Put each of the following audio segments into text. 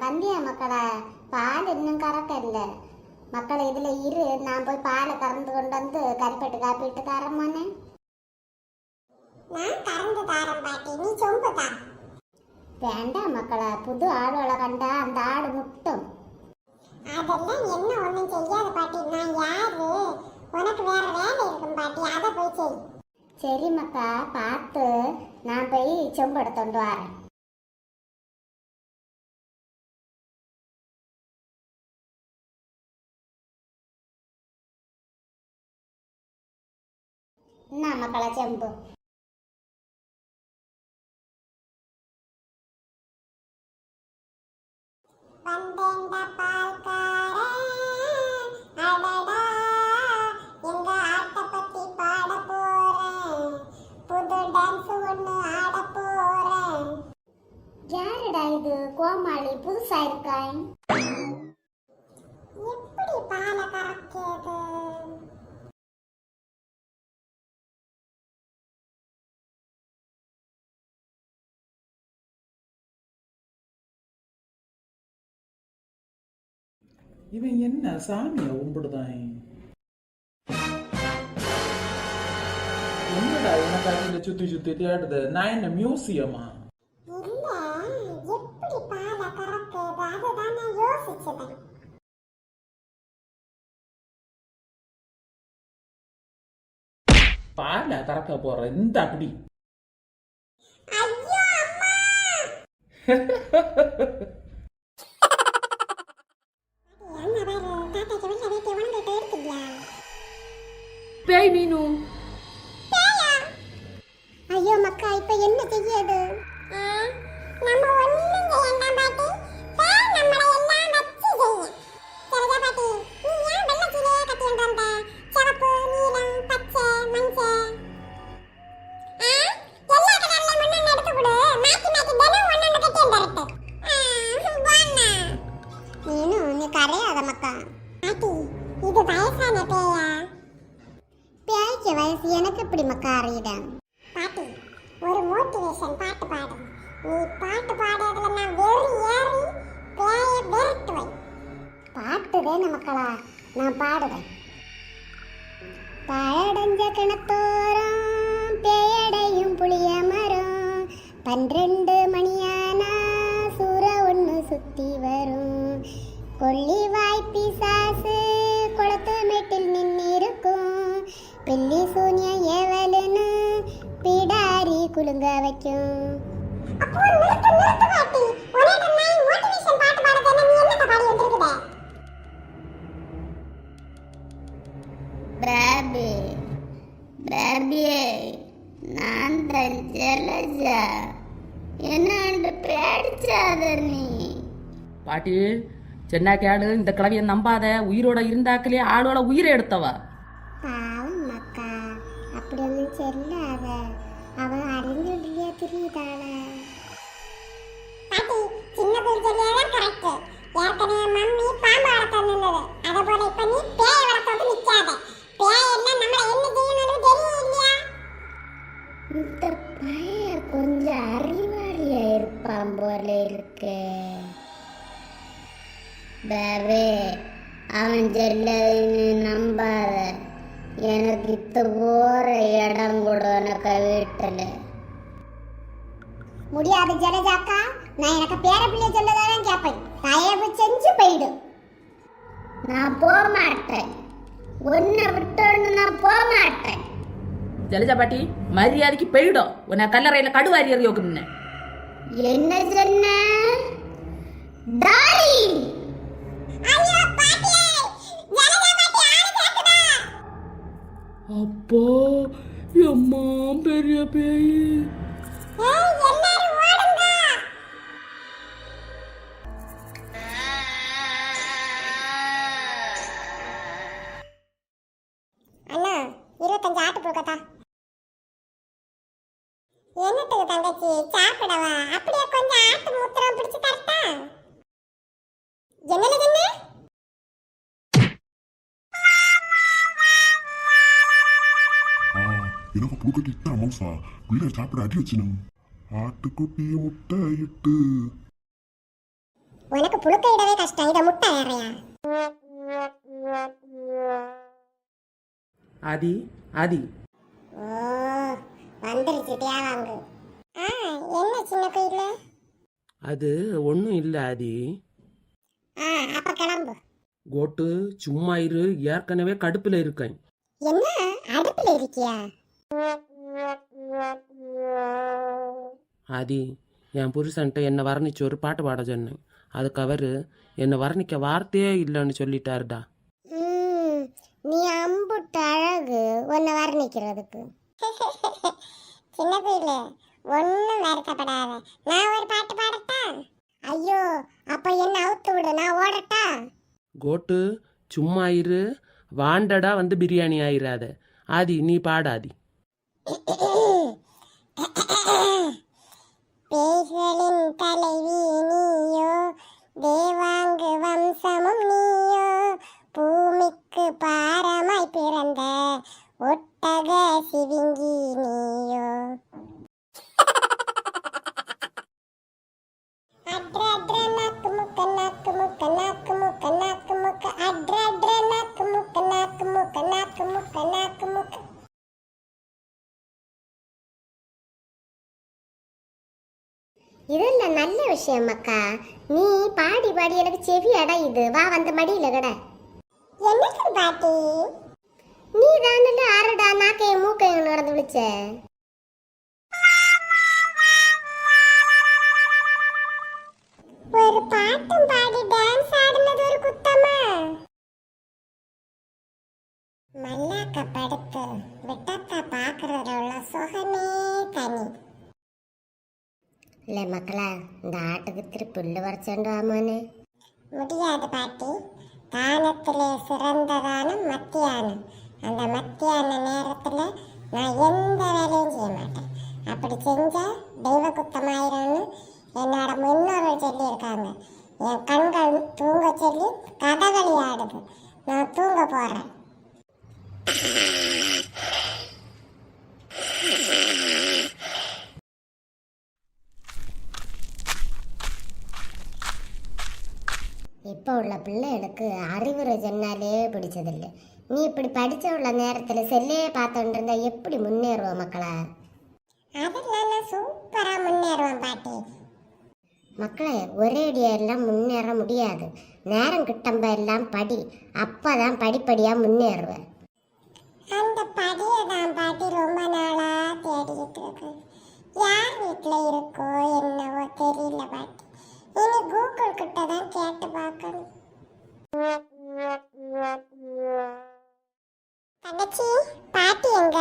வந்தியா மக்களா? பால் இன்னும் கறக்கல மக்களை. இதுல இரு, நான் போய் பாலை கறந்து கொண்டு வந்து கறிப்பட்டு காப்பிட்டு தரமானே. நான் கறந்து தாரம் பாட்டி, நீ சொம்புதா. வேண்டாம் மக்களா, புது ஆடுகளை கண்டா அந்த ஆடு முட்டும். அதெல்லாம் என்ன ஒண்ணும் செய்யாத பாட்டி. நான் யாரு? உனக்கு வேற வேலை இருக்கும் பாட்டி, அதை போய் செய். சரி மக்கா, பார்த்து நான் போய் சொம்பு எடுத்துட்டு வரேன். என்ன மக்களா செம்பு? வந்தேண்ட பால்காரன், அடடா, எங்க ஆட்ட பத்தி பாட போறேன். புது டான்ஸ் ஒண்ணு ஆட போறேன். யாருடா இது? கோமாளி புதுசா இருக்காய். எப்படி பாலை கறக்கிறது? இவன் என்ன சாமியை கும்பிடுதான்? என்னடா எனக்கு அடியில சுத்தி சுத்தி தேடுது? நான் என்ன மியூசியமா? இல்ல, எப்படி பாலை கறக்கிறது அதுதான் நான் யோசிச்சேன். பாலை கறக்க போற இந்த அப்படி. ஐயோ அம்மா! பேய் மீனு. ஐயோ மக்கா, இப்ப என்ன செய்யது? நம்ம ஒண்ணும் செய்யண்டாம் பாட்டி. பேய் நம்மளை எல்லாம் வச்சு செய்யும். சரிதா பாட்டி? நீ ஏன் வெள்ளத்திலே கட்டிட்டு வந்த? சிவப்பு, நீலம், பச்சை, மஞ்சள். எல்லா கலர்ல ஒண்ணு எடுத்து கொடு. மாத்தி மாத்தி தினம் ஒண்ணு கட்டி வந்துருட்டு. நீ கரையாத மக்கா. பாட்டி, இது வயசான பேயா? பேய்க்கு வயசு எனக்கு எப்படி மக்கா அறியிடம்? பாட்டி, ஒரு மோட்டிவேஷன் பாட்டு பாடு. நீ பாட்டு பாடுறதுல நான் வெறி ஏறி பேய விரட்டுவேன். பாட்டுதே மக்களா, நான் பாடுவேன். பாழடைஞ்ச கிணத்தோரம் பேயடையும் புளிய மரம், 12 மணியானா சூற ஒன்று சுத்தி வரும். கொல்லி வாய்ப்பி சாசு குளத்து மேட்டில் நின்னிருக்கும். பில்லி சூனியம் ஏவலுன்னு பிடாரி குலுங்க வைக்கும். அப்போ நிறுத்து பாட்டி. உனக்கு நான் மோட்டிவேஷன் பாட்டு பாடுறதுன்னா நீ என்ன பாடி வந்திருக்குத? பேபி பேபியே, நான் தான் ஜலஜா. என்ன பேடிச்சாத நீ? பாட்டி, சென்னா கேடு. இந்த கிழவியை நம்பாத. உயிரோட இருந்தாக்கலே ஆளோட உயிரை எடுத்தவா. பாவம் மக்கா, அப்படி ஒன்றும் சொல்லாத. அவன் அறிஞ்சுடியா தெரியுதாள? பாட்டி, சின்ன பேர் சொல்லியதான் கரெக்ட். ஏற்கனவே மம்மி பாம்பு வளர்த்த நின்னது. அதை போல இப்ப நீ பேய் வளர்த்தோடு நிக்காத. பேய் எல்லாம் நம்மள என்ன செய்யணும்னு தெரியும் இல்லையா? இந்த பையன் கொஞ்சம் அறிவாளியா இருப்பான் போல இருக்கு. பேபி, அவன் சொல்லதுன்னு நம்பாத. எனக்கு இத்த போற இடம் கூட உனக்கு வீட்டுல முடியாது ஜலஜாக்கா. நான் எனக்கு பேர பிள்ளை சொல்லதான் கேட்பேன். தயவு செஞ்சு போயிடு. நான் போக மாட்டேன். ஒன்ன விட்டோன்னு நான் போக மாட்டேன். ஜலஜா பாட்டி, மரியாதைக்கு போயிடும். உன்னை கல்லறையில கடுவாரி எறியோக்கு முன்ன. என்ன சொன்ன? டார்லிங். ஐயோ பாட்டியே, ஜலஜா பாட்டி ஆளு கேக்குதா? அப்போ அம்மா பெரிய பேய். ஏய், எல்லாரும் ஓடுங்க. அண்ணா, 25 ஆட்டு புழுக்கத்தா. என்னத்துக்கு தங்கச்சி? சாப்பிடவா? அப்படியே கொஞ்சம் ஆட்டு மூத்திரம் பிடிச்சு தரட்டா? என்னது என்ன? எனக்கு புழுக்கட்டி இத்தனை மவுசா பிள்ளை சாப்பிட அடி வச்சுனும். ஆட்டுக்குட்டி முட்டை இட்டு. உனக்கு புழுக்க இடவே கஷ்டம், இதை முட்டை வேறையா? ஆதி ஆதி ஓ, வந்துருச்சுட்டியா வாங்கு. என்ன சின்ன குயிலு? அது ஒன்றும் இல்லை ஆதி. அப்ப கிளம்பு. கோட்டு சும்மா இரு, ஏற்கனவே கடுப்பில் இருக்கேன். என்ன அடுப்புல இருக்கியா? ஆதி, என் புருஷன்ட்ட என்னை வர்ணிச்சு ஒரு பாட்டு பாட சொன்னேன். அதுக்கு அவர் என்னை வர்ணிக்க வார்த்தையே இல்லைன்னு சொல்லிட்டாருடா. நீ அம்புட்டு அழகு உன்னை வர்ணிக்கிறதுக்கு. சின்ன குயிலு, ஒன்னும் வருத்தப்படாத. நான் ஒரு பாட்டு பாடட்டா? ஐயோ, அப்ப என்ன அவுத்து விடு, நான் ஓடட்டா? கோட்டு சும்மா இரு, வாண்டடா வந்து பிரியாணி ஆயிராத. ஆதி நீ பாடாதி. பேய்களின் தலைவி நீயோ, தேவாங்கு வம்சமும் நீயோ, பூமிக்கு பாரமாய் பிறந்த ஒட்டக சிவிங்கி நீயோ. அட்ர அட்ர நாக்கு முக்க நாக்கு முக்க நாக்கு முக்க நாக்கு முக்க அட்ர அட்ர நாக்கு முக்க நாக்கு முக்க நாக்கு முக்க நாக்கு முக்க. இதெல்லாம் நல்ல விஷயம் அக்கா. நீ பாடி பாடி எனக்கு செவி அடையுது. வா வந்து மடியில கட. என்னது பாட்டி? நீ தானே ஆறுடா நாக்கையும் மூக்கையும் நடந்து விழிச்ச. ஒரு பாட்டும் பாடி டான்ஸ் ஆடுனது ஒரு குத்தமா? மல்லாக்க படுத்து விட்டத்தை பாக்குறதுல உள்ள சுகமே தனி. இல்லை மக்களா, இந்த ஆட்டுக்கு திருப்புல்லு வரைச்சேன் வாமோனே. முடியாது பாட்டி. தானத்திலே சிறந்த தானம் மத்தியானம். அந்த மத்தியான நேரத்துல நான் எந்த வேலையும் செய்ய மாட்டேன். அப்படி செஞ்சா தெய்வ குத்தமாயிரும்னு என்னோட முன்னோர்கள் சொல்லியிருக்காங்க. என் கண்கள் தூங்க சொல்லி கதகளி ஆடுது. நான் தூங்க போறேன். இப்போ உள்ள பிள்ளைகளுக்கு அறிவுரை சொன்னாலே பிடிச்சதில்லை. நீ இப்படி படித்த உள்ள நேரத்தில் செல்லையே பார்த்துட்டு இருந்தா எப்படி முன்னேறுவோம் மக்களா? அதெல்லாம் நான் சூப்பரா முன்னேறுவேன் பாட்டி. மக்களே, ஒரேடியா எல்லாம் முன்னேற முடியாது. நேரம் கிட்டம்ப எல்லாம் படி. அப்பதான் படிப்படியாக முன்னேறுவேன். அந்த படியை தான் பாட்டி ரொம்ப நாளா தேடிட்டு இருக்கு. யார் வீட்டுல இருக்கோ என்னவோ தெரியல பாட்டி. இனி கூகுள் கிட்ட தான் கேட்டு பார்க்கணும். தங்கச்சி, பாட்டி எங்க?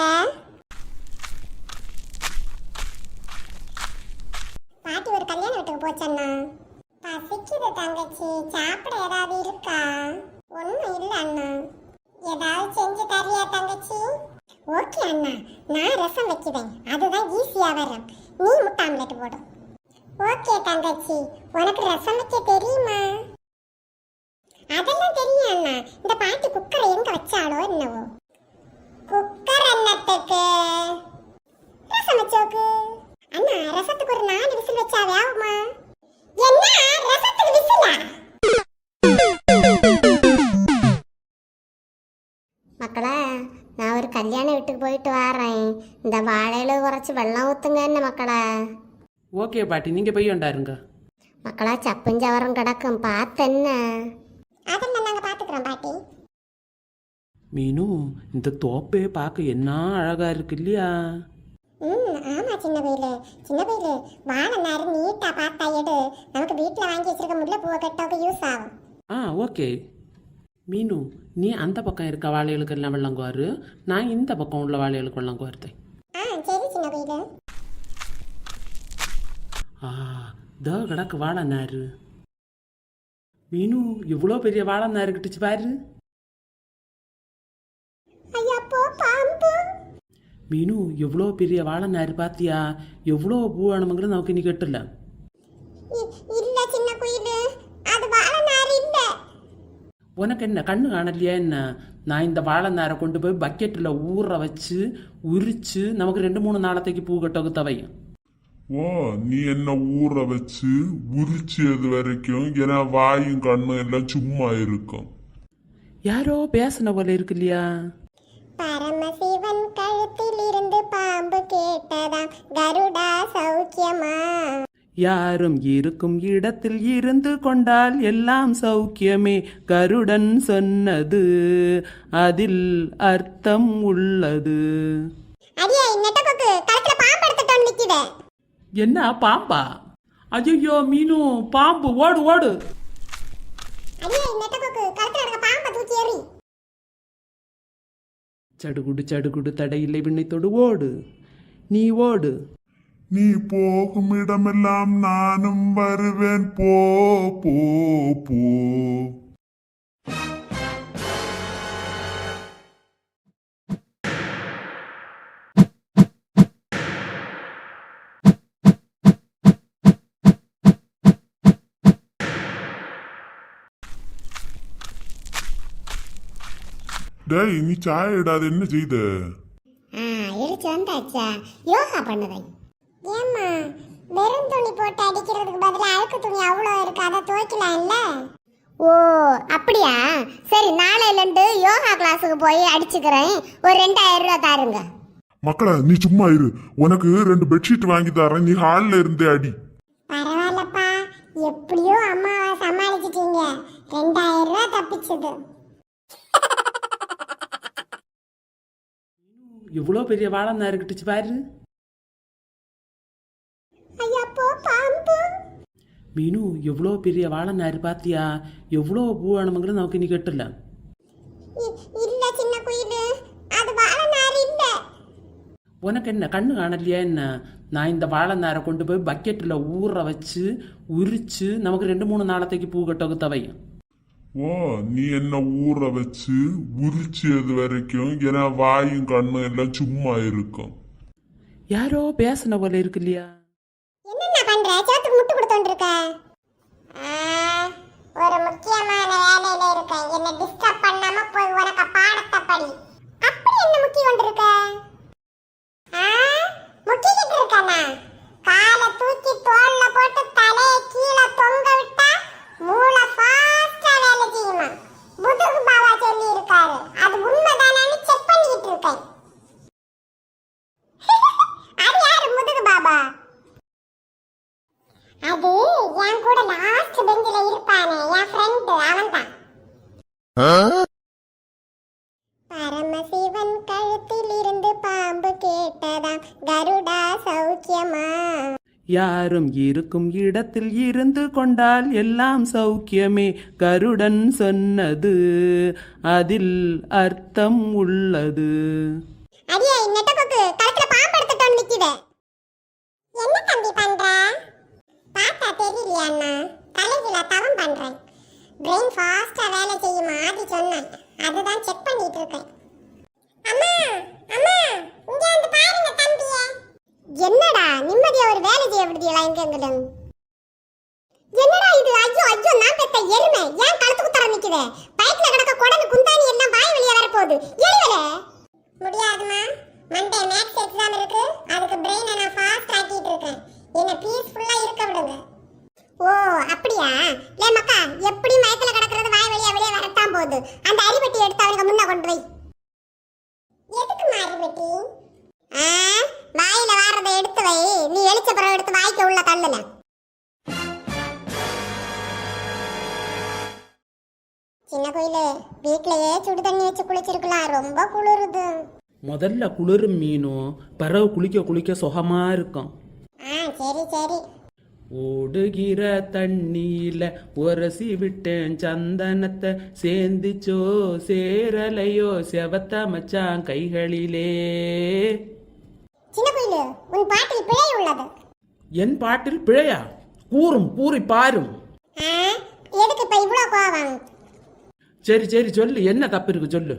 பாட்டி ஒரு கல்யாண வீட்டுக்கு போச்சண்ணா. பசிக்குது தங்கச்சி, சாப்பிட ஏதாவது இருக்கா? ஒன்றும் இல்லை அண்ணா. ஏதாவது செஞ்சு தரியா தங்கச்சி? ஓகே அண்ணா, நான் ரசம் வைக்கிறேன். அதுதான் ஈஸியா வரும். நீ முட்டை ஆம்லெட் போடு. ஓகே தங்கச்சி, உனக்கு ரசம் வைக்க தெரியுமா? அதெல்லாம் தெரியும் அண்ணா. இந்த பாட்டி குக்கரை எங்க வச்சாலோ என்னவோ. குக்கர் என்னத்துக்கு? ரசம் வச்சோக்கு. அண்ணா, ரசத்துக்கு ஒரு 4 விசில் வச்சா ஆகுமா? என்ன ரசத்துக்கு விசிலா? மக்களா, நான் ஒரு கல்யாண வீட்டுக்கு போயிட்டு வரேன். இந்த வாழையில குறைச்சி வெள்ளம் ஊற்றுங்க என்ன மக்களா? ஓகே பாட்டி, நீங்கள் போய் உண்டாருங்க. மக்களா, சப்புஞ்சவரம் கிடக்கும் பார்த்து என்ன. அதெல்லாம் நாங்க பாத்துக்கிறோம் பாட்டி. மீனு, இந்த தோப்பே பார்க்க என்ன அழகா இருக்கு இல்லையா? ஆமா சின்ன பையில. சின்ன பையில வாழை நார் நீட்டா பார்த்தா எடு. நமக்கு வீட்டுல வாங்கி வச்சிருக்க முல்லை பூவை கட்டவுக்கு யூஸ் ஆகும். ஓகே மீனு, நீ அந்த பக்கம் இருக்க வாழைகளுக்கு எல்லாம் வெள்ளங்குவாரு, நான் இந்த பக்கம் உள்ள வாழைகளுக்கு வெள்ளங்குவார்த்தேன். சரி சின்ன பையில. தோ கிடக்கு வாழை நாரு. மீனு, எவ்வளோ பெரிய வாழை நாரு கிட்டுச்சு பாரு. ஐயா போ பாம்பு. மீனு, எவ்வளோ பெரிய வாழை நாரு பாத்தியா? எவ்வளோ பூ வேணுமுங்கிறது நமக்கு நீ கட்டல. இல்ல சின்ன குயிலு, அது வாழை நார் இல்ல. உனக்கு என்ன கண்ணு காணலையா என்ன? நான் இந்த வாழை நாரை கொண்டு போய் பக்கெட்டில் ஊற வச்சு உரிச்சு நமக்கு 2-3 நாளத்தைக்கு பூ கட்டக்கு தவையும். ஓ நீ என்ன ஊற வச்சு உரிச்சது வரைக்கும் ஏன்னா வாயும் கண்ணும் எல்லாம் சும்மா இருக்கும். யாரோ பேசின போல இருக்கு இல்லையா? பரமசிவன் கழுத்தில் இருந்து பாம்பு கேட்டதாம், கருடா சௌக்கியமா? யாரும் இருக்கும் இடத்தில் இருந்து கொண்டால் எல்லாம் சௌக்கியமே, கருடன் சொன்னது அதில் அர்த்தம் உள்ளது. அடியே நெட்டகோக்கு, கழுத்துல பாம்பு எடுத்துட்டு நிக்குதே. என்ன பாம்பா? ஐயோ மீனு, பாம்பு, ஓடு ஓடு. அடியே நெட்டகோக்கு, கழுத்துல இருக்க பாம்பை தூக்கி எறி. சடுகுடு சடுகுடு தடையில்லை விண்ணைத்தோடு ஓடு, நீ ஓடு. நீ போகும் இடமெல்லாம் நானும் வருவேன், போ போ போ. டேய் நீ சாய இடாது என்ன செய்த? எழுச்சி வந்தாச்சா? யோகா பண்ணுதை. ஏம்மா, வெறும் துணி போட்டு அடிக்கிறதுக்கு பதிலா அழுக்கு துணி அவ்வளோ இருக்கு, அதை துவைக்கலாம்ல? ஓ அப்படியா? சரி, நாளையிலேருந்து யோகா கிளாஸுக்கு போய் அடிச்சுக்கிறேன். ஒரு 2000 ரூபா தாருங்க. மக்களே நீ சும்மா இரு, உனக்கு 2 பெட்ஷீட் வாங்கி தரேன், நீ ஹால்ல இருந்தே அடி. பரவாயில்லப்பா, எப்படியோ அம்மாவை சமாளிச்சிட்டீங்க. 2000 ரூபா தப்பிச்சது. இவ்வளோ பெரிய வாழை நறுக்கிட்டுச்சு பாரு. ஐயா போ பாம்பு. மீனு, எவ்வளோ பெரிய வாழை நாறு பாத்தியா? எவ்வளோ பூ வேணுமங்கிறது நமக்கு நீ கட்டல. இல்ல சின்ன குயிலு, அது வாழை நார் இல்ல. உனக்கு என்ன கண்ணு காணலையா என்ன? நான் இந்த வாழை நாரை கொண்டு போய் பக்கெட்டில் ஊற வச்சு உரிச்சு நமக்கு 2-3 நாளத்தைக்கு பூ கட்ட தவை. ஓ நீ என்ன ஊற வச்சு உரிச்சது வரைக்கும் ஏன்னா வாயும் கண்ணும் எல்லாம் சும்மா இருக்கும். யாரோ பேசின போல இருக்கு இல்லையா? என்னென்ன பண்ற? சேத்துக்கு முட்டு கொடுத்தோண்டு இருக்க. ஒரு முக்கியமான வேலையில இருக்கேன், என்ன டிஸ்டர்ப் பண்ணாம போய் உனக்கு பாடத்தை படி. அப்படி என்ன முக்கி கொண்டு இருக்க? முக்கிக்கிட்டு இருக்கனா? காலை தூக்கி தோல்ல போட்டு தலையை கீழே தொங்க விட்டா மூளை ஃபாஸ்டா வேலை செய்யுமா? முதுகு பாபா சொல்லி இருக்காரு, அது உண்மைதானு செக் பண்ணிக்கிட்டு இருக்கேன். அது யாரு முதுகு பாபா? அது என் கூட லாஸ்ட் பெஞ்சில இருப்பானே என் ஃப்ரெண்ட், அவன்தான். பரமசிவன் கழுத்தில் இருந்து பாம்பு கேட்டதாம், கருடா சௌக்கியமா? யாரும் இருக்கும் இடத்தில் இருந்து கொண்டால் எல்லாம் சௌக்கியமே, கருடன் சொன்னது அதில் அர்த்தம் உள்ளது. அடியே நெட்டகோக்கு, கழுத்துல பாம்பு எடுத்துட்டு நிக்குதே. என்ன தம்பி பண்ற? பார்த்தா தெரியலையா அண்ணா? தலைகீழ தவம் பண்றேன். பிரெயின் ஃபாஸ்டா வேலை செய்யுமா ஆதி சொன்னேன், அதுதான் செக் பண்ணிட்டு இருக்கேன். அம்மா அம்மா, இங்க வந்து பாருங்க தம்பியே. என்னடா நிம்மதியா ஒரு வேலை செய்ய விடுதியலா? எங்க எங்கடும் என்னடா இது? ஐயோ ஐயோ, நான் பெத்த எருமை ஏன் கழுத்து குத்தர நிக்குதே? பைக்ல கிடக்க குடல் குந்தாணி எல்லாம் வாய் வெளியே வர போகுது. எழுவல முடியாதுமா, மண்டே மேத்ஸ் எக்ஸாம் இருக்கு, அதுக்கு பிரெயினை நான் ஃபாஸ்ட் ஆக்கிட்டு இருக்கேன். என்ன பீஸ்ஃபுல்லா இருக்க விடுங்க. ஓ அப்படியா? லே மக்கா, எப்படி மயத்துல கிடக்கிறது வாய் வெளியே வரத்தான் போகுது. அந்த அரிபெட்டி எடுத்து அவனுக்கு முன்ன கொண்டு வை. எதுக்கு அரிபெட்டி? வாயில வாரதை எடுத்து வை, நீ எலிச்ச பிறகு எடுத்து வாய்க்க உள்ள தள்ளுல. சின்ன கோயிலு, வீட்லயே சுடு தண்ணி வச்சு குளிச்சிருக்கலாம், ரொம்ப குளிருது. முதல்ல குளிரும் மீனும், பிறகு குளிக்க குளிக்க சுகமா இருக்கும். சரி சரி. ஓடுகிற தண்ணியில உரசி விட்டேன் சந்தனத்தை, சேர்ந்துச்சோ சேரலையோ செவத்த மச்சான் கைகளிலே. சின்ன கோயிலு, உன் பாட்டில் பிழை உள்ளது. என் பாட்டில் பிழையா? கூறும் கூறி பாரும். எதுக்கு இப்ப இவ்வளவு கோவம்? சரி சரி சொல்லு, என்ன தப்பு இருக்கு சொல்லு.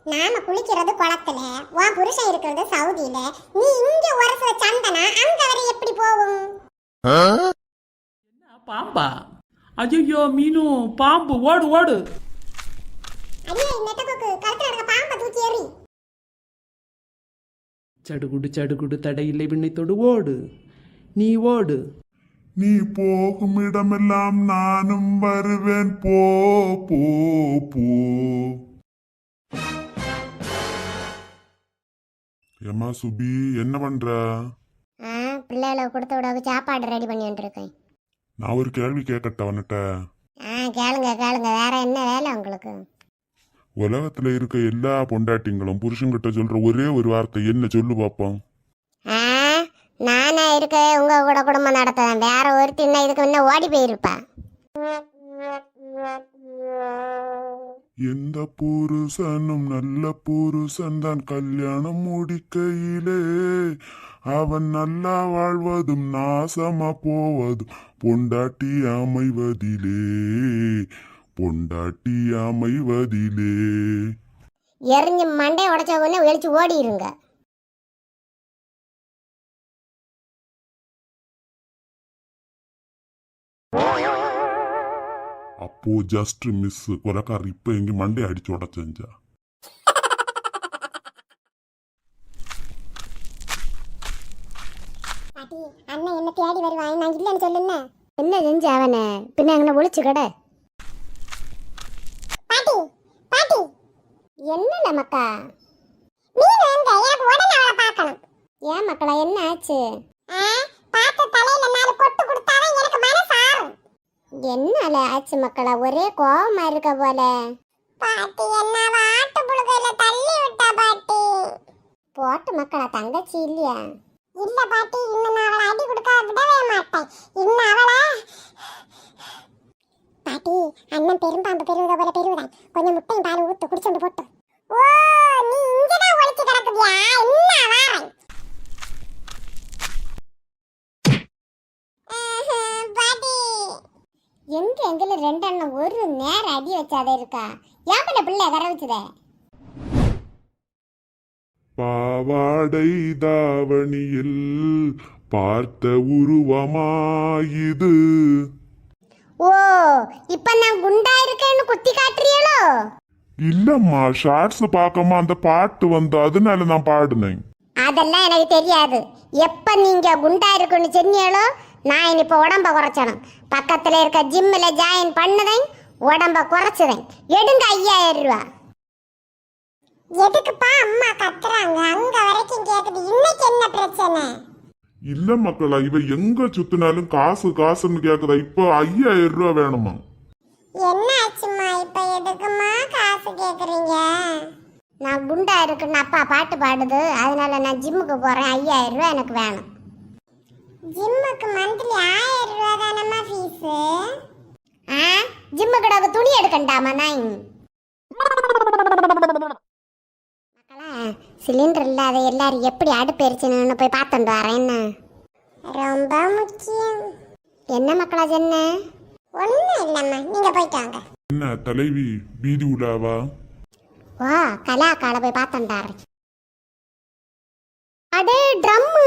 நாம குளிக்கிறது குளத்துல, உன் புருஷன் இருக்கிறது சவுதியில, நீ இங்க உரசுற சந்தனா அங்க வரை எப்படி போகும்? என்ன பாம்பா? ஐயோ மீனு, பாம்பு, ஓடு ஓடு. அடியே நெட்டகோக்கு, கழுத்துல இருக்க பாம்பை தூக்கி எறி. சடுகுடு சடுகுடு தடையில்லை விண்ணைத்தோடு ஓடு, நீ ஓடு. நீ போகும் இடமெல்லாம் நானும் வருவேன், போ போ போ. ஏமா சுபி, என்ன பண்ற? பிள்ளைகளை கொடுத்த விட சாப்பாடு ரெடி பண்ணி வந்துருக்கேன். நான் ஒரு கேள்வி கேட்கட்ட வந்துட்ட. கேளுங்க கேளுங்க, வேற என்ன வேலை உங்களுக்கு? உலகத்துல இருக்க எல்லா பொண்டாட்டிங்களும் புருஷன்கிட்ட சொல்ற ஒரே ஒரு வார்த்தை என்ன, சொல்லு பாப்போம். நானா இருக்க உங்க கூட குடும்பம் நடத்துறேன், வேற ஒருத்தி இன்னும் இதுக்கு முன்ன ஓடி போயிருப்பா. எந்த புருஷனும் நல்ல புருஷன் தான் கல்யாணம் முடிக்கையிலே அவன் நல்லா வாழ்வதும் நாசமா போவதும் பொண்டாட்டி அமைவதிலே, பொண்டாட்டி அமைவதிலே. எரிஞ்சு மண்டை உடைச்ச உடனே வெளிச்சு ஓடிடுங்க. அப்போ ஜஸ்ட் மிஸ் கொலக்காரர் இப்ப எங்க மண்டை அடிச்சு உடச்சா. பாட்டி, அண்ணன் என்ன தேடி வருவான், நான் இல்லைன்னு சொல்லுங்க. என்ன செஞ்சு அவனை பின்ன எங்களை ஒழிச்சு கடை. பாட்டி பாட்டி, என்ன மக்கா? நீ வந்து எனக்கு உடனே அவளை பார்க்கணும். ஏன் மக்களா, என்ன ஆச்சு? பார்த்து தலையில 4 கொட்டு கொடுத்தாதான் எனக்கு மனசு ஆறும். என்ன ஆச்சு மக்களா, ஒரே கோவமா இருக்க போல. பாட்டி, என்ன ஆட்டு புழுகையில தள்ளி விட்டா பாட்டி. போட்டு மக்களா, தங்கச்சி இல்லையா? இல்ல பாட்டி, இன்னும் நான் அவளை அடி கொடுக்க விடவே மாட்டேன். இன்னும் அவளை பாட்டி, அண்ணன் பெரும்பாம்பு பெருவுத போல பெருவுதான். கொஞ்சம் முட்டையும் பால் ஊத்து குடிச்சோண்டு போட்டு. ஓ, நீ இங்கதான் ஒளிச்சு கிடக்குதியா? என்ன வாரேன் பாட்டி. எங்க எங்களை 2 அண்ணன் ஒரு நேரம் அடி வச்சாதே இருக்கா? ஏன் பண்ண பிள்ளை கரை வச்சுதே? பாவாடை தாவணியில் பார்த்த உருவமாயுது. ஓ, இப்ப நான் குண்டா இருக்கேன்னு குத்தி காட்டுறீங்களோ? இல்லம்மா, ஷார்ட்ஸ் பார்க்காம அந்த பாட்டு வந்து அதனால நான் பாடுனேன். அதெல்லாம் எனக்கு தெரியாது. எப்ப நீங்க குண்டா இருக்குன்னு சொன்னீங்களோ, நான் இப்ப உடம்ப குறைச்சணும். பக்கத்துல இருக்க ஜிம்ல ஜாயின் பண்ணுதேன், உடம்ப குறைச்சுதேன். எடுங்க 5000 ரூபாய். எதுக்குப்பா அம்மா கத்துறாங்க? அங்க வரைக்கும் கேக்குது. இன்னைக்கு என்ன பிரச்சனை? இல்ல மக்களா, இவ எங்க சுத்தினாலும் காசு காசுன்னு கேக்குதா. இப்ப 5000 ரூபாய் வேணுமா? என்ன ஆச்சுமா? இப்ப எதுக்குமா காசு கேக்குறீங்க? நான் குண்டா இருக்குன்னு அப்பா பாட்டு பாடுது, அதனால நான் ஜிம்முக்கு போறேன். 5000 ரூபாய் எனக்கு வேணும். ஜிம்முக்கு மந்த்லி 1000 ரூபாய் தானம்மா ஃபீஸ்? ஜிம்மு கிடக்கு துணி எடுக்கண்டாமா நான்? சிலிண்டர் இல்லாத எல்லாரும் எப்படி அடுப்பு எரிச்சுன்னு போய் பார்த்துட்டு வரேன். என்ன ரொம்ப முக்கியம். என்ன மக்களா என்ன? ஒண்ணும் இல்லம்மா, நீங்க போயிட்டு வாங்க. என்ன தலைவி, பீதி உலாவா? வா, கலா கால போய் பார்த்துட்டாரு. அடே ட்ரம்மு,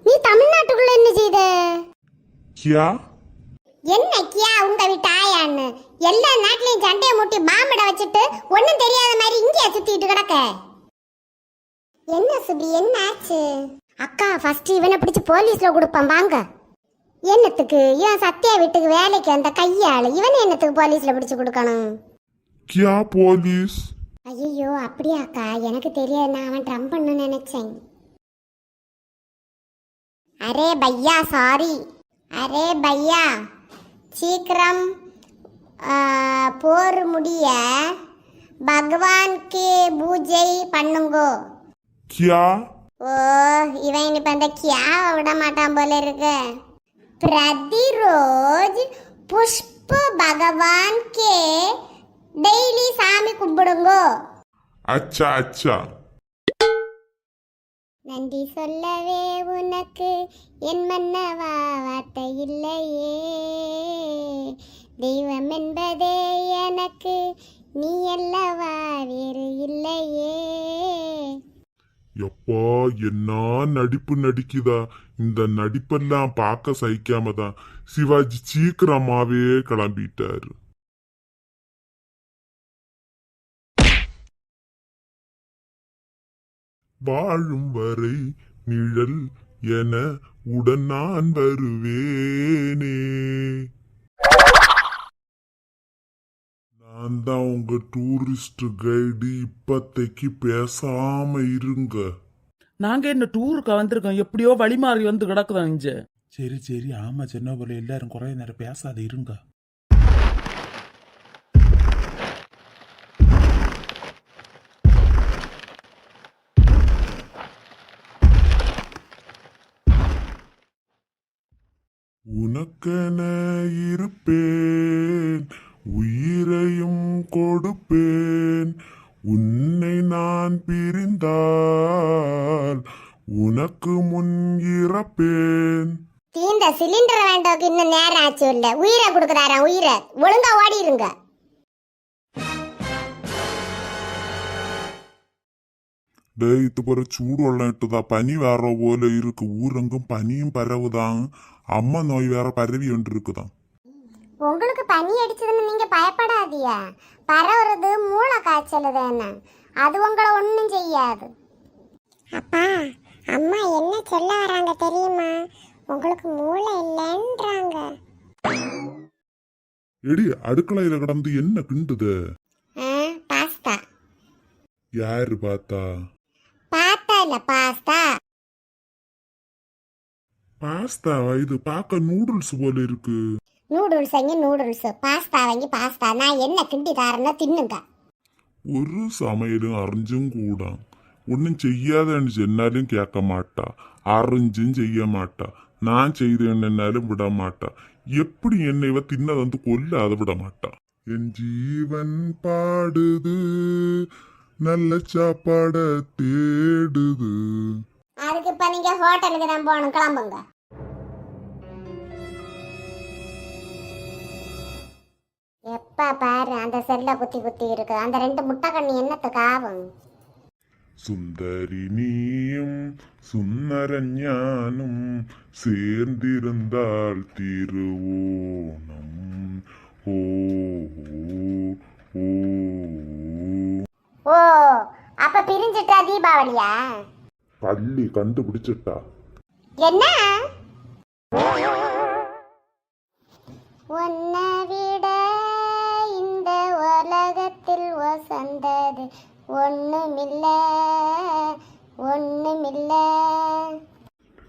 நீ தமிழ்நாட்டுக்குள்ள என்ன செய்த? கியா என்ன கியா உங்க வீட்டு ஆயான்னு எல்லா நாட்டிலையும் சண்டையை மூட்டி பாம்பிட வச்சுட்டு ஒன்னும் தெரியாத மாதிரி இங்கேயா சுத்திட்டு கிடக்க? என்ன சுபி, என்ன ஆச்சு? அக்கா, ஃபர்ஸ்ட் இவனை பிடிச்சு போலீஸ்ல கொடுப்பேன் வாங்க. என்னத்துக்கு? இவன் சத்யா வீட்டுக்கு வேலைக்கு அந்த கையாளு, இவனை என்னத்துக்கு போலீஸ்ல பிடிச்சு கொடுக்கணும்? கியா போலீஸ்? ஐயோ அப்படியா அக்கா, எனக்கு தெரியாது, நான் அவன் ட்ரம் பண்ணு நினைச்சேன். அரே பையா, சாரி. அரே பையா, சீக்கிரம் போர் முடிய பகவான்க்கு பூஜை பண்ணுங்கோ. கியா? ஓ, இவன் இப்ப அந்த கியாவை விட மாட்டான் போல இருக்கு. प्रतिरोज पुष्प भगवान के डेली சாமி கும்பிடுங்கோ. அச்சா அச்சா. நன்றி சொல்லவே உனக்கு என் மன்னவா வார்த்தை இல்லையே, தெய்வம் என்பதே எனக்கு நீ அல்லவா வேறு இல்லையே. எப்பா, என்ன நடிப்பு நடிக்குதா. இந்த நடிப்பெல்லாம் பார்க்க சகிக்காம தான் சிவாஜி சீக்கிரமாவே கிளம்பிட்டாரு. வாழும் வரை நிழல் என உடன் நான் வருவேனே. நான் தான் உங்க டூரிஸ்ட் கைடு. இப்பத்தைக்கு பேசாம இருங்க. நாங்க என்ன டூருக்கு வந்திருக்கோம், எப்படியோ வழி மாறி வந்து கிடக்குதோம் இங்க. சரி சரி ஆமா சின்ன போல எல்லாரும் குறைய நேரம் பேசாத இருங்க. உனக்கென இருப்பேன், உயிரையும் கொடுப்பேன். உன்னை நான் பிரிந்தால் உனக்கு முன் இறப்பேன். தீந்த சிலிண்டர் வேண்டோக்கு இன்னும் நேரம் ஆச்சு இல்ல, உயிரை கொடுக்குறாரா உயிரை, ஒழுங்கா ஓடிருங்க. டேய் இது போற சூடு வெள்ளம் இட்டுதா, பனி வேற போல இருக்கு. ஊரெங்கும் பனியும் பரவுதான், அம்மா நோய் வேற பரவி ஒன்று இருக்குதான். உங்களுக்கு பனி அடிச்சதுன்னு நீங்க பயப்படாதியா, பரவுறது மூளை காய்ச்சல் தானே, அது உங்களை ஒன்றும் செய்யாது. அப்பா அம்மா என்ன சொல்ல வராங்க தெரியுமா? உங்களுக்கு மூளை இல்லைன்றாங்க. எடி அடுக்கலையில கிடந்து என்ன கிண்டுது? பாஸ்தா. யாரு பார்த்தா? பாஸ்தா இல்ல பாஸ்தா. பாஸ்தாவா? இது பார்க்க நூடுல்ஸ் போல இருக்கு. நூடுல்ஸ் வாங்கி நூடுல்ஸ், பாஸ்தா வாங்கி பாஸ்தா. நான் என்ன கிண்டி தாரேன்னா தின்னுங்க. ஒரு சமையலும் அறிஞ்சும் கூட ஒன்னும் செய்யாதன்னு சொன்னாலும் கேட்க மாட்டா, அறிஞ்சும் செய்ய மாட்டா. நான் செய்தேன்னாலும் விட மாட்டா. எப்படி என்னை இவ தின்ன வந்து கொல்லாத விட மாட்டா. என் ஜீவன் பாடுது, நல்ல சாப்பாட தேடுது. அதுக்கு இப்ப நீங்க ஹோட்டலுக்கு தான் போகணும், கிளம்புங்க. எப்ப பாரு அந்த செல்ல குத்தி குத்தி இருக்கு. அந்த 2 முட்டை கண்ணி என்னத்துக்கு ஆகும்? சுந்தரி நீயும் சுந்தரஞானும் சேர்ந்திருந்தால் திருவோணம். ஓ ஓ, ஓ, அப்ப பிரிஞ்சிட்டா தீபாவளியா? பள்ளி கண்டுபிடிச்சிட்டா. என்ன? உன்னை விட இந்த உலகத்தில் வசந்தது ஒண்ணுமில்ல ஒண்ணுமில்ல.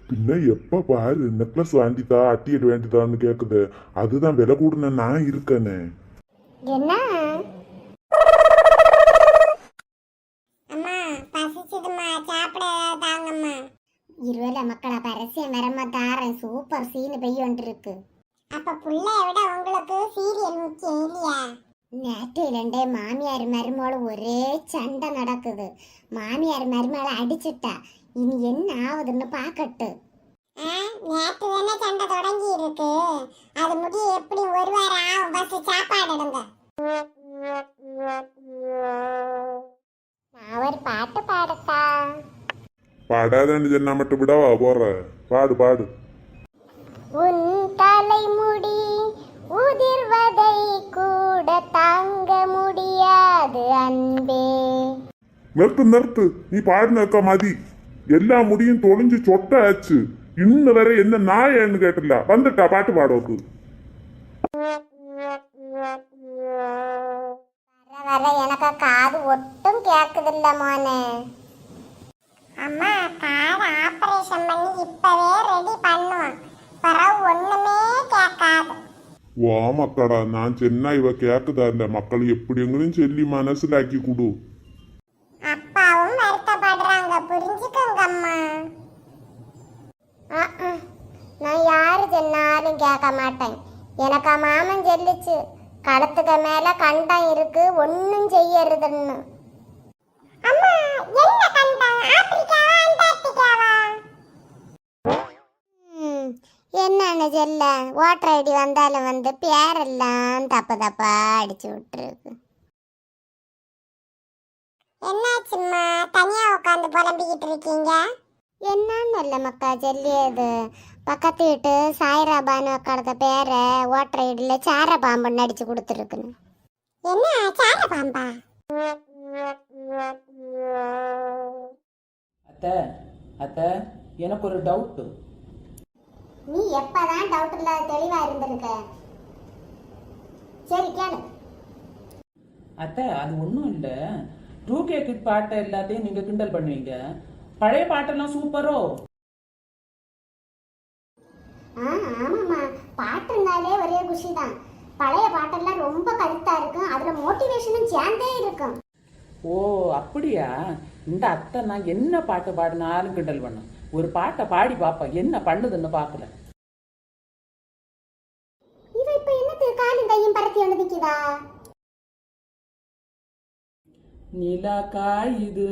பின்ன எப்ப பாரு நெக்லஸ் வாங்கிதா அட்டியட் வேண்டிதான்னு கேக்குது. அதுதான் விலை கூடுன நான் இருக்கனே. என்ன? அம்மா பசிச்சதுமா, சாப்பிட தாங்கம்மா. இருவேளை மக்களா பரசியம் வரமா தாரேன். சூப்பர் சீனு பெய்யொன்று இருக்கு. அப்ப புள்ளைய விட உங்களுக்கு சீரியல் முக்கியம் இல்லையா? நேற்று 2 மாமியார் மருமோளு ஒரே சண்டை நடக்குது. மாமியார் மருமகளை அடிச்சிட்டா. இனி என்ன ஆகுதுன்னு பாக்கட்டு. நேற்று தானே சண்டை தொடங்கி இருக்கு, அது முடிய எப்படி ஒரு வாரம் ஆகும். பஸ் சாப்பாடு எடுங்க. நான் ஒரு பாட்டு பாடத்தா? பாடாதன்னு சொன்னா மட்டும் விடவா போற? பாடு பாடு. உன் தலைமுடி உதிர்வதை கூட தாங்க முடியாது அன்பே. நிறுத்து நிறுத்து, நீ பாடினக்கா மதி. எல்லா முடியும் தொலைஞ்சு சொட்ட ஆச்சு. இன்னும் வரை என்ன நாயன்னு கேட்டல வந்துட்டா பாட்டு பாடோக்கு. வர வர எனக்கு காது ஒட்டும் கேக்குதில்ல மோனே. அம்மா காது ஆபரேஷன் பண்ணி இப்பவே ரெடி பண்ணுவோம், பிறகு ஒண்ணுமே கேட்காது. ஓ மக்கடா, நான் சென்னா இவ கேக்குதா இல்ல மக்கள் எப்படிங்களும் சொல்லி மனசுலாக்கி கொடு. அப்பாவும் வருத்தப்படுறாங்க, புரிஞ்சுக்கோங்க அம்மா. நான் யாரு சொன்னாலும் கேட்க மாட்டேன். எனக்கு மாமன் சொல்லிச்சு, களத்துக்கு மேல கண்டம் இருக்கு, ஒன்னும் செய்யறதுன்னு. அம்மா என்ன கண்டம்? ஆப்பிரிக்காவா அண்டார்டிகாவா? என்னன்னு சொல்ல, ஓட்டர் ஐடி வந்தாலும் வந்து பேரெல்லாம் தப்பு தப்பா அடிச்சு விட்டுருக்கு. என்னாச்சும்மா தனியா உட்காந்து புலம்பிக்கிட்டு இருக்கீங்க? என்னன்னு இல்ல மக்கா சொல்லியது. பக்கத்து வீட்டு சாய்ராபான்னு உட்கார்ந்த பேரை ஓட்டர் ஐடியில சார பாம்புன்னு அடிச்சு கொடுத்துருக்குன்னு. என்ன சார பாம்பா? அத்தை அத்தை, எனக்கு ஒரு டவுட்டு. நீ எப்பதான் டவுட் இல்லாத தெளிவா இருந்திருக்க. சரி கேளு. அத்தை அது ஒன்றும் இல்லை. 2K கிட் பாட்டை எல்லாத்தையும் நீங்க கிண்டல் பண்ணுவீங்க. பழைய பாட்டெல்லாம் சூப்பரோ. ஆமாம்மா, பாட்டுனாலே ஒரே குஷி தான். பழைய பாட்டெல்லாம் ரொம்ப கருத்தா இருக்கும், அதுல மோட்டிவேஷனும் சேர்ந்தே இருக்கும். ஓ அப்படியா? இந்த அத்தை நான் என்ன பாட்டு பாடினாலும் கிண்டல் பண்ண. ஒரு பாட்டை பாடி பாப்பேன் என்ன பண்ணுதுன்னு பார்க்கல. இவ இப்ப என்னத்துக்கு காலும் கையும் பரத்தி எழுதிக்குதா? நிலா காயுது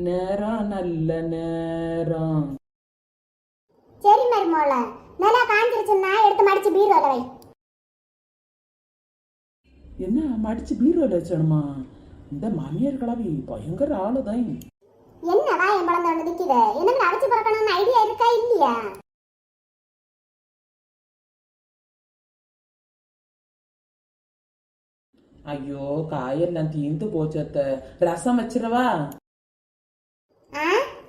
நேரம் நல்ல நேரம். சரி மருமோள, நல்லா காஞ்சிருச்சுன்னா எடுத்து மடிச்சு பீரோல வை. என்ன மடிச்சு பீரோல வச்சணுமா? இந்த மாமியார் கிளவி பயங்கர ஆளுதான். என்ன வாயம் பழந்து ஒன்று நிக்குது? என்ன அரைச்சு பறக்கணும்னு ஐடியா இருக்கா இல்லையா? ஐயோ காயெல்லாம் தீந்து போச்சத்த. ரசம் வச்சிரவா?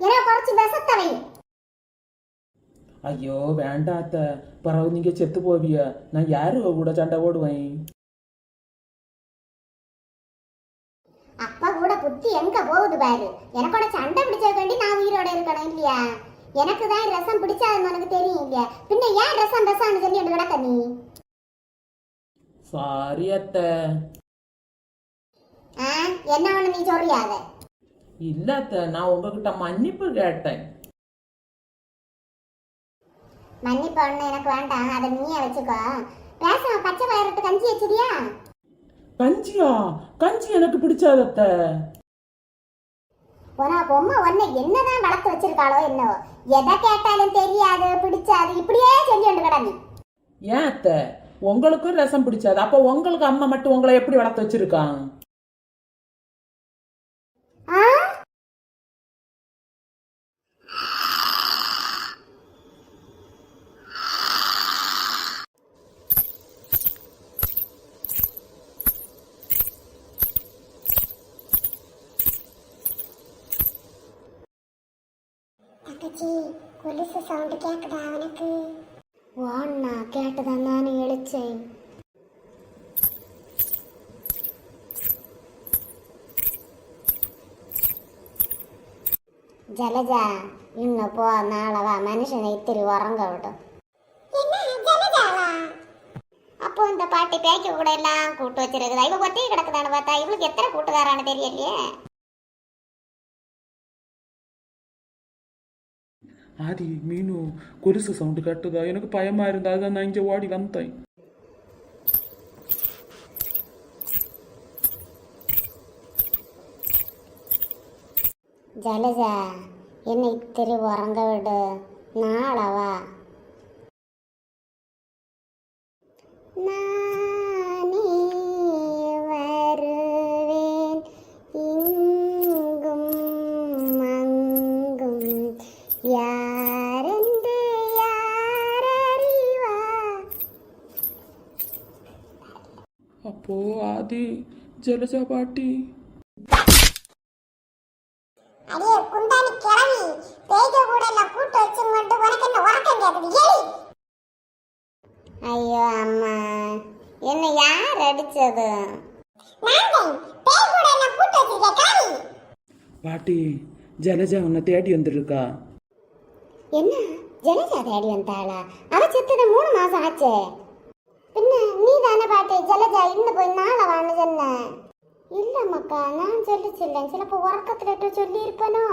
என்ன குறைச்சு விஷத்தவை. ஐயோ வேண்டாத்த, பிறகு நீங்க செத்து போவிய. நான் யாரு கூட சண்டை ஓடுவேன்? அப்பா கூட புத்தி எங்க போகுது பாரு. எனக்கோட சண்டை பிடிச்ச வேண்டி நான் உயிரோட இருக்கணும் இல்லையா? எனக்கு தான் ரசம் பிடிச்சாதுன்னு உனக்கு தெரியும் இல்லையா? பின்ன ஏன் ரசம் ரசம்னு சொல்லி எனக்கு கிடக்க நீ? சாரி அத்த. என்ன ஒண்ணு நீ சொல்றியாத? இல்ல அத்த, நான் உங்ககிட்ட மன்னிப்பு கேட்டேன். மன்னிப்பு ஒண்ணு எனக்கு வேண்டாம், அதை நீயே வச்சுக்கோ. பேசாம பச்சை பயிரட்டு கஞ்சி வச்சிருக்கியா? கஞ்சியா? கஞ்சி எனக்கு பிடிச்சாதத்த. உனக்கு அம்மா உன்னை என்னதான் வளர்த்து வச்சிருக்காளோ என்னவோ, எதை கேட்டாலும் தெரியாது பிடிச்சாது இப்படியே சொல்லி கொண்டு கிட நீ. ஏன் அத்த, உங்களுக்கும் ரசம் பிடிச்சாது, அப்ப உங்களுக்கு அம்மா மட்டும் உங்களை எப்படி வளர்த்து வச்சிருக்கான்? தங்கச்சி கொலுசு சவுண்ட் கேக்குதா அவனுக்கு? வாண்ணா கேட்டுதான் நானே எழுச்சேன். ஜலஜா இன்னும் போ, நாளவா மனுஷனை இத்திரி உறங்க விடும். அப்போ இந்த பாட்டி பேய்க்க கூட எல்லாம் கூட்டு வச்சிருக்குதா? இவ ஒத்தையை கிடக்குதான்னு பார்த்தா இவளுக்கு எத்தனை கூட்டுக்காரான்னு தெரியலையே. ஆதி மீனு கொலுசு சவுண்டு கட்டுதா? எனக்கு பயமா இருந்தா தான் நான் இங்க ஓடி வந்தேன். ஜலஜா என்னை இத்திரி உறங்க விடு, நாளவா. நானே வருவேன் இங்கும் அங்கும், யாரென்று யாரறிவா. அப்போ ஆதி ஜலஜா பாட்டி. அடியே குந்தாணி கிளவி, பேய்க கூட எல்லாம் கூட்டு வச்சு கொண்டு உனக்கு என்ன உறக்கம் கேக்குது? ஏய் ஐயோ அம்மா, என்ன யார் அடிச்சது? நான் பேய் கூட எல்லாம் கூட்டு வச்சிருக்கேன் கிளவி. பாட்டி ஜலஜா உன்னை தேடி வந்திருக்கா. என்ன ஜலஜா தேடி வந்தாளா? அவ செத்தது 3 மாசம் ஆச்சே. பின்ன நீ தானே பாட்டு ஜலஜா இன்னும் போய் நாளை வான்னு சொன்ன. இல்ல மக்கா, நான் சொல்லிச்சில்லேன். சிலப்போ உறக்கத்துல சொல்லி இருப்பனோ.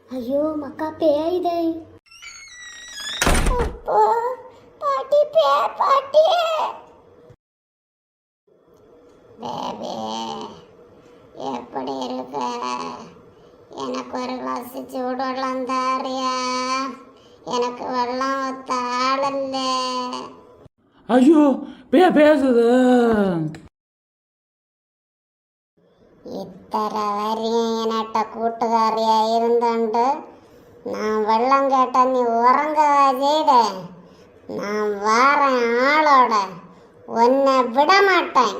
ஐயோ மக்கா, பேய்தே. அப்போ பாட்டி பாட்டி பேபே எப்படி இருக்க? எனக்கு ஒரு கிளாஸ் சூடு வெள்ளம் தாரியா? எனக்கு வெள்ளம் ஊத்த ஆள் இல்ல. ஐயோ பேசுது. இத்தனை வரையும் என்னட்ட கூட்டுக்காரியா இருந்துண்டு நான் வெள்ளம் கேட்ட நீ உறங்கவா செய்த? நான் வாரேன் ஆளோட, உன்னை விட மாட்டேன்